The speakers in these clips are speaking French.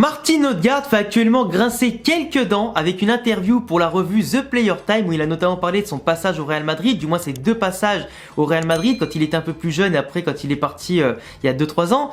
Martin Odegaard fait actuellement grincer quelques dents avec une interview pour la revue The Player Time où il a notamment parlé de son passage au Real Madrid, du moins ses deux passages au Real Madrid quand il était un peu plus jeune et après quand il est parti il y a 2-3 ans.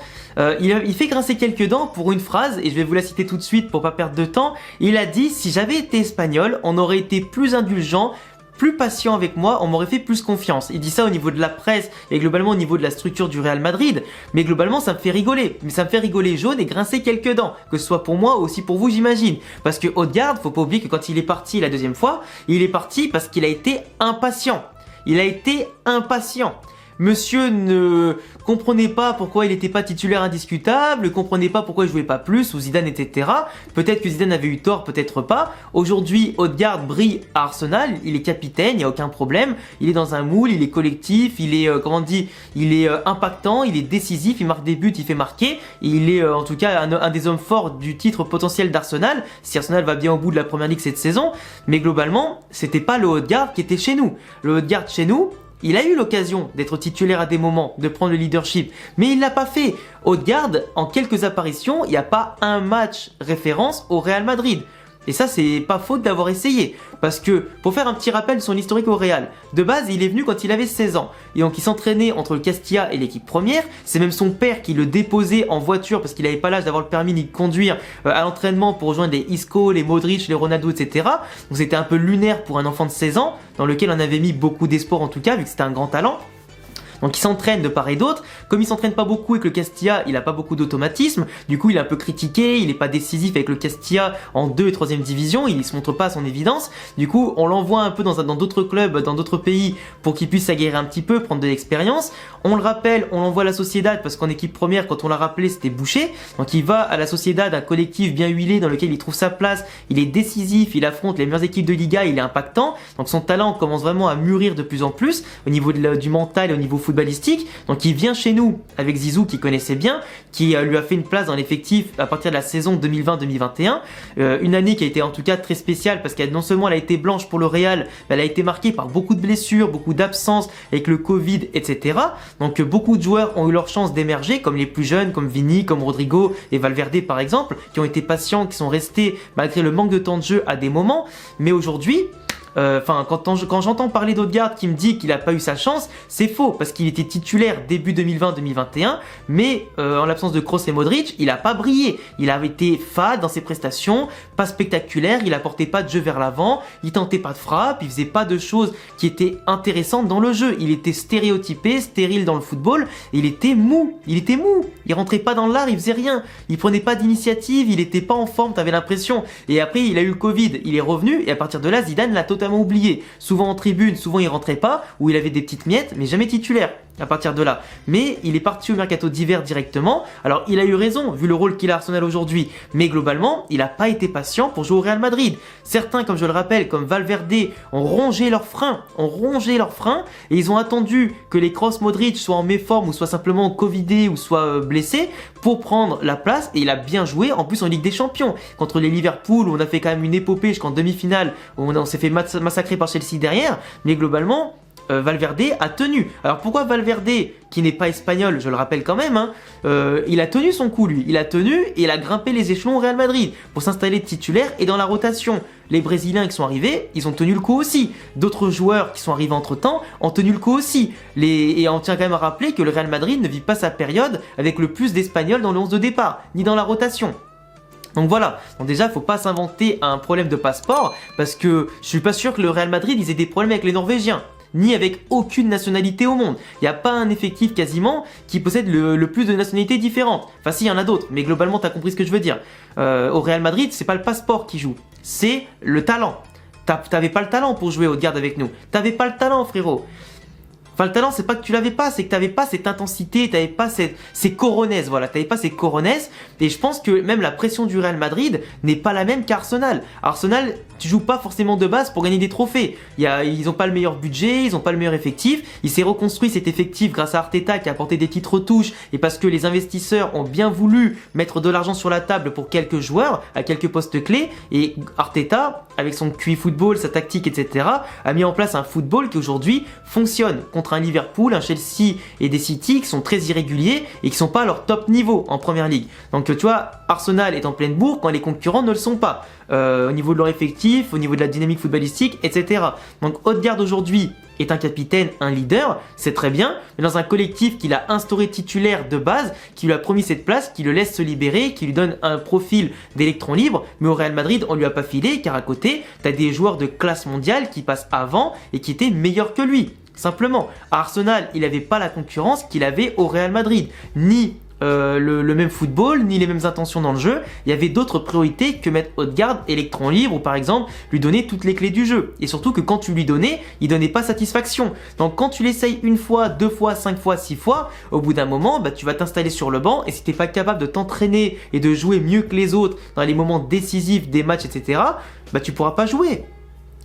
Il fait grincer quelques dents pour une phrase et je vais vous la citer tout de suite pour pas perdre de temps. Il a dit: si j'avais été espagnol, on aurait été plus indulgent, plus patient avec moi, on m'aurait fait plus confiance. Il dit ça au niveau de la presse et globalement au niveau de la structure du Real Madrid, mais globalement ça me fait rigoler. Mais ça me fait rigoler jaune et grincer quelques dents, que ce soit pour moi ou aussi pour vous j'imagine. Parce que Odegaard, faut pas oublier que quand il est parti la deuxième fois, il est parti parce qu'il a été impatient. Il a été impatient. Monsieur ne comprenait pas pourquoi il n'était pas titulaire indiscutable, ne comprenait pas pourquoi il jouait pas plus, ou Zidane, etc. Peut-être que Zidane avait eu tort, peut-être pas. Aujourd'hui, Odegaard brille à Arsenal, il est capitaine, il n'y a aucun problème. Il est dans un moule, il est collectif, il est, il est impactant, il est décisif, il marque des buts, il fait marquer. Et il est en tout cas un des hommes forts du titre potentiel d'Arsenal, si Arsenal va bien au bout de la première ligue cette saison. Mais globalement, c'était pas le Odegaard qui était chez nous. Le Odegaard chez nous, il a eu l'occasion d'être titulaire à des moments, de prendre le leadership, mais il l'a pas fait. Odegaard, en quelques apparitions, il n'y a pas un match référence au Real Madrid. Et ça, c'est pas faute d'avoir essayé. Parce que, pour faire un petit rappel de son historique au Real, de base, il est venu quand il avait 16 ans. Et donc, il s'entraînait entre le Castilla et l'équipe première. C'est même son père qui le déposait en voiture parce qu'il n'avait pas l'âge d'avoir le permis ni de conduire à l'entraînement pour rejoindre les Isco, les Modric, les Ronaldo, etc. Donc, c'était un peu lunaire pour un enfant de 16 ans, dans lequel on avait mis beaucoup d'espoir en tout cas, vu que c'était un grand talent. Donc il s'entraîne de part et d'autre. Comme il s'entraîne pas beaucoup avec le Castilla, il a pas beaucoup d'automatisme. Du coup, il est un peu critiqué, il est pas décisif avec le Castilla en 2 et 3e division, il se montre pas à son évidence. Du coup, on l'envoie un peu dans d'autres clubs, dans d'autres pays pour qu'il puisse s'aguerrir un petit peu, prendre de l'expérience. On le rappelle, on l'envoie à la Sociedad parce qu'en équipe première, quand on l'a rappelé, c'était bouché. Donc il va à la Sociedad, un collectif bien huilé dans lequel il trouve sa place. Il est décisif, il affronte les meilleures équipes de Liga, il est impactant. Donc son talent commence vraiment à mûrir de plus en plus au niveau du mental et au niveau footballistique. Donc il vient chez nous avec Zizou qui connaissait bien, qui lui a fait une place dans l'effectif à partir de la saison 2020-2021. Une année qui a été en tout cas très spéciale parce qu'elle non seulement elle a été blanche pour le Real, mais elle a été marquée par beaucoup de blessures, beaucoup d'absences avec le Covid, etc. Donc beaucoup de joueurs ont eu leur chance d'émerger, comme les plus jeunes, comme Vini, comme Rodrigo et Valverde par exemple, qui ont été patients, qui sont restés malgré le manque de temps de jeu à des moments. Mais aujourd'hui, quand j'entends parler d'Odegaard qui me dit qu'il n'a pas eu sa chance, c'est faux parce qu'il était titulaire début 2020-2021, mais en l'absence de Kroos et Modric, il n'a pas brillé. Il avait été fade dans ses prestations, pas spectaculaire, il apportait pas de jeu vers l'avant, il tentait pas de frappe, il faisait pas de choses qui étaient intéressantes dans le jeu. Il était stéréotypé, stérile dans le football, et il était mou. Il rentrait pas dans l'art, il faisait rien. Il prenait pas d'initiative, il était pas en forme, t'avais l'impression. Et après, il a eu le Covid, il est revenu, et à partir de là, Zidane l'a totalement oublié. Souvent en tribune, souvent il rentrait pas, ou il avait des petites miettes, mais jamais titulaire à partir de là. Mais il est parti au mercato d'hiver directement. Alors il a eu raison vu le rôle qu'il a à Arsenal aujourd'hui, mais globalement il n'a pas été patient pour jouer au Real Madrid. Certains, comme je le rappelle, comme Valverde, ont rongé leurs freins, et ils ont attendu que les Kroos, Modric soient en méforme ou soit simplement covidés ou soit blessés pour prendre la place, et il a bien joué en plus en Ligue des Champions contre les Liverpool où on a fait quand même une épopée jusqu'en demi-finale où on s'est fait massacrer par Chelsea derrière, mais globalement Valverde a tenu. Alors pourquoi Valverde, qui n'est pas espagnol, je le rappelle quand même, il a tenu son coup lui, il a tenu et il a grimpé les échelons au Real Madrid pour s'installer titulaire et dans la rotation. Les Brésiliens qui sont arrivés, ils ont tenu le coup aussi. D'autres joueurs qui sont arrivés entre temps ont tenu le coup aussi. Et on tient quand même à rappeler que le Real Madrid ne vit pas sa période avec le plus d'Espagnols dans le 11 de départ, ni dans la rotation. Donc voilà, donc déjà faut pas s'inventer un problème de passeport parce que je suis pas sûr que le Real Madrid ils aient des problèmes avec les Norvégiens, ni avec aucune nationalité au monde. Il n'y a pas un effectif quasiment qui possède le plus de nationalités différentes. Enfin si, il y en a d'autres, mais globalement t'as compris ce que je veux dire. Au Real Madrid, c'est pas le passeport qui joue, c'est le talent. T'avais pas le talent pour jouer Odegaard avec nous. T'avais pas le talent, frérot. Enfin, le talent, c'est pas que tu l'avais pas, c'est que t'avais pas cette intensité, t'avais pas ces coronets, voilà, t'avais pas ces coronets. Et je pense que même la pression du Real Madrid n'est pas la même qu'Arsenal. Arsenal, tu joues pas forcément de base pour gagner des trophées. Ils ont pas le meilleur budget, ils ont pas le meilleur effectif. Il s'est reconstruit cet effectif grâce à Arteta qui a apporté des titres touches et parce que les investisseurs ont bien voulu mettre de l'argent sur la table pour quelques joueurs à quelques postes clés. Et Arteta, avec son QI football, sa tactique, etc., a mis en place un football qui aujourd'hui fonctionne. contre un Liverpool, un Chelsea et des City qui sont très irréguliers et qui sont pas à leur top niveau en première ligue. Donc tu vois, Arsenal est en pleine bourre quand les concurrents ne le sont pas. Au niveau de leur effectif, au niveau de la dynamique footballistique, etc. Donc Odegaard aujourd'hui est un capitaine, un leader, c'est très bien, mais dans un collectif qu'il a instauré titulaire de base, qui lui a promis cette place, qui le laisse se libérer, qui lui donne un profil d'électron libre, mais au Real Madrid, on lui a pas filé, car à côté, t'as des joueurs de classe mondiale qui passent avant et qui étaient meilleurs que lui. Simplement, à Arsenal, il n'avait pas la concurrence qu'il avait au Real Madrid, ni le même football, ni les mêmes intentions dans le jeu. Il y avait d'autres priorités que mettre Odegaard électron libre ou par exemple lui donner toutes les clés du jeu. Et surtout que quand tu lui donnais, il donnait pas satisfaction. Donc quand tu l'essayes une fois, deux fois, 5 fois, 6 fois, au bout d'un moment, tu vas t'installer sur le banc et si t'es pas capable de t'entraîner et de jouer mieux que les autres dans les moments décisifs des matchs, etc., tu pourras pas jouer.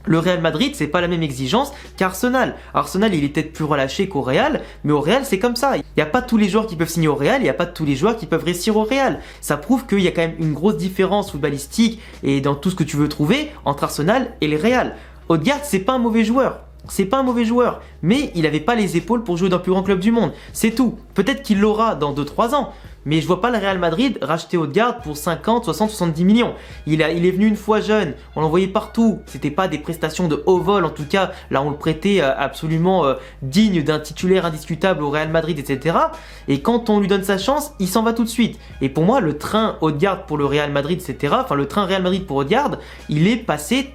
Le Real Madrid, c'est pas la même exigence qu'Arsenal. Arsenal, il est peut-être plus relâché qu'au Real, mais au Real, c'est comme ça. Il n'y a pas tous les joueurs qui peuvent signer au Real, il n'y a pas tous les joueurs qui peuvent réussir au Real. Ça prouve qu'il y a quand même une grosse différence footballistique et dans tout ce que tu veux trouver entre Arsenal et les Real. Odegaard, c'est pas un mauvais joueur. C'est pas un mauvais joueur, mais il avait pas les épaules pour jouer dans le plus grand club du monde. C'est tout. Peut-être qu'il l'aura dans 2-3 ans. Mais je vois pas le Real Madrid racheter Odegaard pour 50, 60, 70 millions. Il est venu une fois jeune, on l'envoyait partout. C'était pas des prestations de haut vol, en tout cas. Là, on le prêtait absolument digne d'un titulaire indiscutable au Real Madrid, etc. Et quand on lui donne sa chance, il s'en va tout de suite. Et pour moi, le train Odegaard pour le Real Madrid, etc. Enfin, le train Real Madrid pour Odegaard, il est passé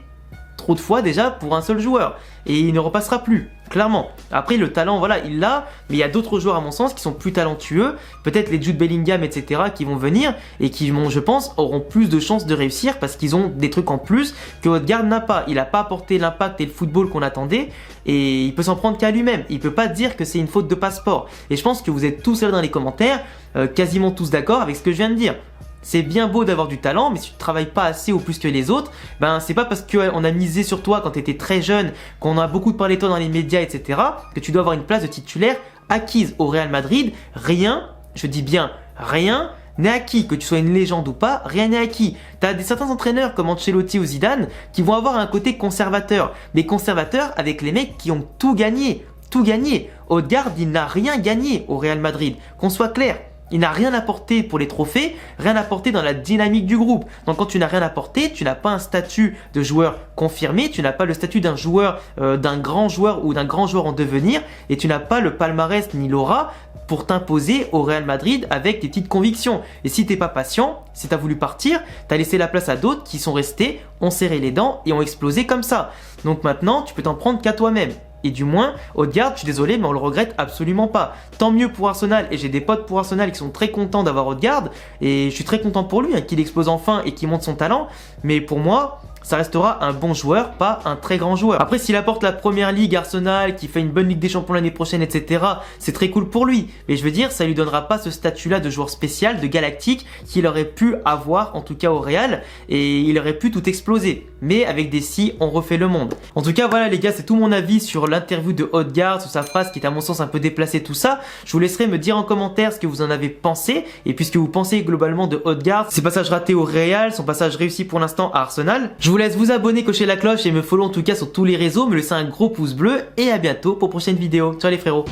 trop de fois déjà pour un seul joueur. Et il ne repassera plus, clairement. Après, le talent, voilà, il l'a, mais il y a d'autres joueurs, à mon sens, qui sont plus talentueux. Peut-être les Jude Bellingham, etc., qui vont venir et qui, je pense, auront plus de chances de réussir parce qu'ils ont des trucs en plus que Odegaard n'a pas. Il n'a pas apporté l'impact et le football qu'on attendait et il peut s'en prendre qu'à lui-même. Il peut pas dire que c'est une faute de passeport. Et je pense que vous êtes tous là dans les commentaires, quasiment tous d'accord avec ce que je viens de dire. C'est bien beau d'avoir du talent, mais si tu ne travailles pas assez ou plus que les autres, c'est pas parce qu'on a misé sur toi quand tu étais très jeune, qu'on a beaucoup parlé de toi dans les médias, etc., que tu dois avoir une place de titulaire acquise au Real Madrid. Rien, je dis bien rien, n'est acquis. Que tu sois une légende ou pas, rien n'est acquis. Tu as certains entraîneurs comme Ancelotti ou Zidane qui vont avoir un côté conservateur. Mais conservateur avec les mecs qui ont tout gagné. Tout gagné. Odegaard, il n'a rien gagné au Real Madrid. Qu'on soit clair. Il n'a rien apporté pour les trophées, rien apporté dans la dynamique du groupe. Donc quand tu n'as rien apporté, tu n'as pas un statut de joueur confirmé, tu n'as pas le statut d'un joueur, d'un grand joueur ou d'un grand joueur en devenir, et tu n'as pas le palmarès ni l'aura pour t'imposer au Real Madrid avec tes petites convictions. Et si t'es pas patient, si t'as voulu partir, t'as laissé la place à d'autres qui sont restés, ont serré les dents et ont explosé comme ça. Donc maintenant, tu peux t'en prendre qu'à toi-même. Et du moins, Odegaard, je suis désolé, mais on le regrette absolument pas. Tant mieux pour Arsenal, et j'ai des potes pour Arsenal qui sont très contents d'avoir Odegaard, et je suis très content pour lui, qu'il explose enfin et qu'il monte son talent, mais pour moi, ça restera un bon joueur, pas un très grand joueur. Après, s'il apporte la première ligue Arsenal, qui fait une bonne Ligue des Champions l'année prochaine, etc., c'est très cool pour lui. Mais je veux dire, ça lui donnera pas ce statut-là de joueur spécial, de galactique, qu'il aurait pu avoir, en tout cas au Real, et il aurait pu tout exploser. Mais avec des si, on refait le monde. En tout cas, voilà les gars, c'est tout mon avis sur l'interview de Odegaard, sur sa phrase qui est à mon sens un peu déplacée, tout ça. Je vous laisserai me dire en commentaire ce que vous en avez pensé, et puis ce que vous pensez globalement de Odegaard, ses passages ratés au Real, son passage réussi pour l'instant à Arsenal. Je vous laisse vous abonner, cocher la cloche et me follow en tout cas sur tous les réseaux, me laisser un gros pouce bleu et à bientôt pour prochaine vidéo. Ciao les frérots.